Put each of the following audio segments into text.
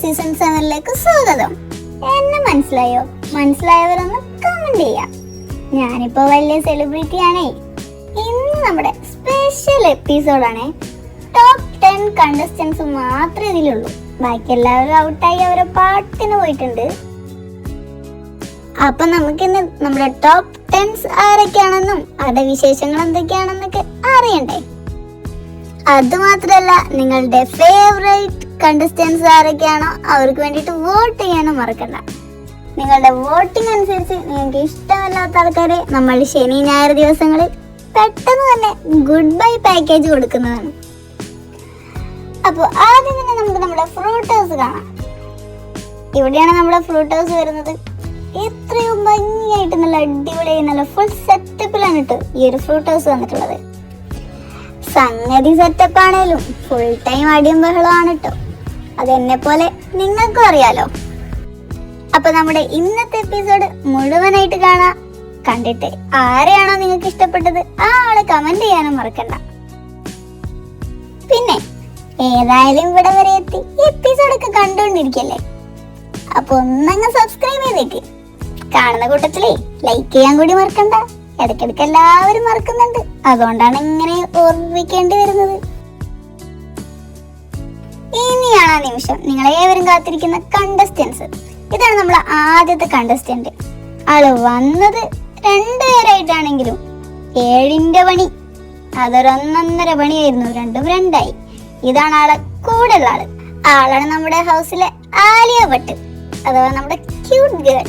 Season 7 സ്വാഗതം. എന്നെ മനസ്സിലായോ? മനസ്സിലായവരൊന്ന് കമന്റ് ചെയ്യാം. ഞാനിപ്പോ വലിയ സെലിബ്രിറ്റി ആണേ. ഇന്ന് നമ്മുടെ സ്പെഷ്യൽ എപ്പിസോഡാണേ. ടോപ്പ് 10 കണ്ടസ്റ്റൻസ് മാത്രമേ ഇതിലുള്ളൂ. ബാക്കി എല്ലാവരും ഔട്ടായി അവരെ പാട്ടിന് പോയിട്ടുണ്ട്. അപ്പൊ നമുക്കിന്ന് നമ്മുടെ ടോപ്പ് 10 ആരൊക്കെയാണെന്നും അവരുടെ വിശേഷങ്ങൾ എന്തൊക്കെയാണെന്നൊക്കെ അറിയണ്ടേ? അതുമാത്രല്ല, നിങ്ങളുടെ ഫേവറേറ്റ് കണ്ടസ്റ്റൻസ് ആരൊക്കെയാണോ അവർക്ക് വേണ്ടിയിട്ട് വോട്ട് ചെയ്യാനും മറക്കണ്ട. നിങ്ങളുടെ വോട്ടിംഗ് അനുസരിച്ച് നിങ്ങൾക്ക് ഇഷ്ടമല്ലാത്ത ആൾക്കാരെ നമ്മൾ ശനി ഞായർ ദിവസങ്ങളിൽ പെട്ടെന്ന് തന്നെ ഗുഡ് ബൈ പാക്കേജ് കൊടുക്കുന്നതാണ്. അപ്പോൾ ആദ്യം തന്നെ നമുക്ക് നമ്മുടെ ഫ്രൂട്ട് ഹൗസ് കാണാം. ഇവിടെയാണ് നമ്മുടെ ഫ്രൂട്ട് ഹൗസ് വരുന്നത്. എത്രയോ ഭംഗിയായിട്ട് നല്ല അടിപൊളിയായി നല്ല ഫുൾ സെറ്റപ്പിലാണ് കേട്ടോ ഈ ഒരു ഫ്രൂട്ട് ഹൗസ് വന്നിട്ടുള്ളത്. സംഗതി സെറ്റപ്പ് ആണേലും ഫുൾ ടൈം അടിയും ബഹളമാണ് കേട്ടോ. അതെന്നെ പോലെ നിങ്ങൾക്കും അറിയാലോ. അപ്പൊ നമ്മുടെ ഇന്നത്തെ എപ്പിസോഡ് മുഴുവനായിട്ട് കാണാം. കണ്ടിട്ട് ആരെയാണോ നിങ്ങൾക്ക് ഇഷ്ടപ്പെട്ടത് ആ ആളെ കമന്റ് ചെയ്യാനും മറക്കണ്ട. പിന്നെ ഏതായാലും ഇവിടെ വരെ എത്തി എപ്പിസോഡൊക്കെ കണ്ടുകൊണ്ടിരിക്കല്ലേ, അപ്പൊ ഒന്നങ്ങ് സബ്സ്ക്രൈബ് ചെയ്തേക്ക്. കാണുന്ന കൂട്ടത്തിലേ ലൈക്ക് ചെയ്യാൻ കൂടി മറക്കണ്ട. ഇടയ്ക്കിടയ്ക്ക് എല്ലാവരും മറക്കുന്നുണ്ട്, അതുകൊണ്ടാണ് ഇങ്ങനെ ഓർമ്മിക്കേണ്ടി വരുന്നത്. ഇനിയാണ് ആ നിമിഷം നിങ്ങളേവരും കാത്തിരിക്കുന്ന കണ്ടസ്റ്റൻസ്. ഇതാണ് നമ്മളെ ആദ്യത്തെ കണ്ടസ്റ്റന്റ്. ആള് വന്നത് 2 പേരായിട്ടാണെങ്കിലും 7ന്റെ പണി അതൊരു 1.5 പണിയായിരുന്നു. 2ഉം 2ആയി. ഇതാണ് ആളെ കൂടെയുള്ള ആള്. ആളാണ് നമ്മുടെ ഹൗസിലെ ആലിയ ഭട്ട്, അഥവാ നമ്മുടെ ക്യൂട്ട് ഗേൾ.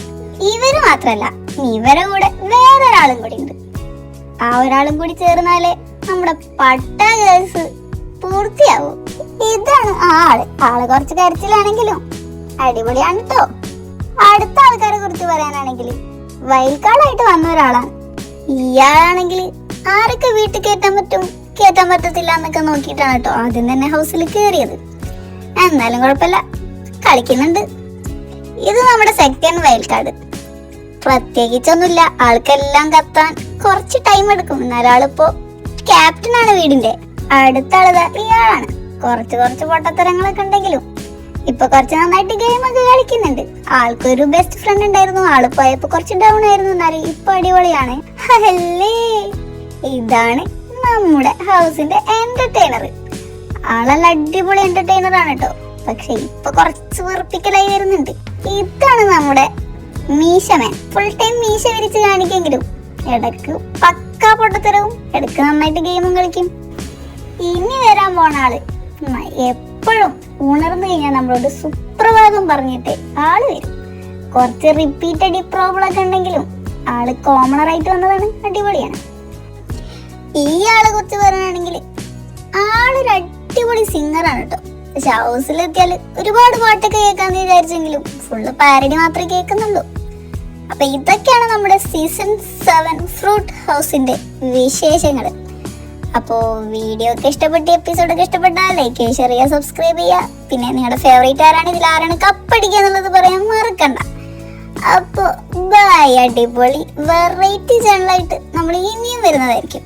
ഇവര് മാത്രല്ല, ഇവരെ കൂടെ വേറൊരാളും കൂടി ഉണ്ട്. ആ ഒരാളും കൂടി ചേർന്നാലേ നമ്മുടെ പട്ട ഗേൾസ് പൂർത്തിയാവും. ഇതാണ് ആള് കുറച്ച് കരച്ചിലാണെങ്കിലും അടിപൊളിയാണ് കേട്ടോ. അടുത്ത ആൾക്കാരെ കുറിച്ച് പറയാനാണെങ്കിൽ വൈൽഡ് കാർഡായിട്ട് വന്ന ഒരാളാണ്. ഇയാളാണെങ്കിൽ ആരൊക്കെ വീട്ടിൽ കയറ്റാൻ പറ്റും കയറ്റാൻ പറ്റത്തില്ല എന്നൊക്കെ നോക്കിയിട്ടാണ് കേട്ടോ ആദ്യം തന്നെ ഹൗസിൽ കയറിയത്. എന്നാലും കുഴപ്പമില്ല, കളിക്കുന്നുണ്ട്. ഇത് നമ്മുടെ സെക്കൻഡ് വൈൽഡ് കാർഡ്. പ്രത്യേകിച്ചൊന്നുമില്ല, ആൾക്കെല്ലാം കത്താൻ കുറച്ച് ടൈം എടുക്കും. എന്നാലും ആളിപ്പോ ക്യാപ്റ്റനാണ് വീടിന്റെ. അടുത്ത ആള് ഇയാളാണ്. കുറച്ച് പൊട്ടത്തരങ്ങളൊക്കെ ഉണ്ടെങ്കിലും ഇപ്പൊ കുറച്ച് നന്നായിട്ട് ഗെയിമൊക്കെ കളിക്കുന്നുണ്ട്. ആൾക്കൊരു ബെസ്റ്റ് ഫ്രണ്ട് ഉണ്ടായിരുന്നു. ആള് പോയപ്പോ കുറച്ച് ഡൗൺ ആയിരുന്നു, എന്നാലും ഇപ്പൊ അടിപൊളിയാണ്. അല്ലേ, ഇതാണ് നമ്മുടെ ഹൗസിന്റെ എന്റർടൈനർ. ആളല്ല അടിപൊളി എന്റർടൈനർ ആണ് കേട്ടോ. പക്ഷെ ഇപ്പൊ കുറച്ച് വെറുപ്പിക്കലായി വരുന്നുണ്ട്. ഇതാണ് നമ്മുടെ മീശമേൻ. ഫുൾ ടൈം മീശ വിരിച്ച് കാണിക്കെങ്കിലും ഇടക്ക് പക്കാ പൊട്ടത്തരവും ഇടക്ക് നന്നായിട്ട് ഗെയിമും കളിക്കും. ഇനി വരാൻ പോണ ആള് എപ്പോഴും ഉണർന്നു കഴിഞ്ഞാൽ നമ്മളോട് സുപ്രഭാതം പറഞ്ഞിട്ട് ആള് വരും. കുറച്ച് റിപ്പീറ്റഡ് പ്രോബ്ലം ഒക്കെ ഉണ്ടെങ്കിലും ആള് കോമണർ ആയിട്ട് വന്നതാണ്, അടിപൊളിയാണ്. ഈ ആളെ കുറിച്ച് പറയുകയാണെങ്കിൽ ആളൊരു അടിപൊളി സിംഗറാണ് കേട്ടോ. പക്ഷെ ഹൗസിലെത്തിയാൽ ഒരുപാട് പാട്ടൊക്കെ കേൾക്കാന്ന് വിചാരിച്ചെങ്കിലും ഫുള്ള് പാരഡി മാത്രമേ കേൾക്കുന്നുള്ളൂ. അപ്പൊ ഇതൊക്കെയാണ് നമ്മുടെ സീസൺ 7 ഫ്രൂട്ട് ഹൗസിന്റെ വിശേഷങ്ങൾ. അപ്പോ വീഡിയോ ഒക്കെ ഇഷ്ടപ്പെട്ട എപ്പിസോഡൊക്കെ ഇഷ്ടപ്പെട്ടാൽ ലൈക്ക് ചെയ്യുക, ഷെയർ ചെയ്യുക, സബ്സ്ക്രൈബ് ചെയ്യുക. പിന്നെ നിങ്ങളുടെ ഫേവറേറ്റ് ആരാണ്, ഇതിൽ ആരാണ് കപ്പടിക്കുക എന്നുള്ളത് പറയാൻ മറക്കണ്ട. അപ്പോ ബൈ. അടിപൊളി വെറൈറ്റി ചാനലായിട്ട് നമ്മൾ ഇനിയും വരുന്നതായിരിക്കും.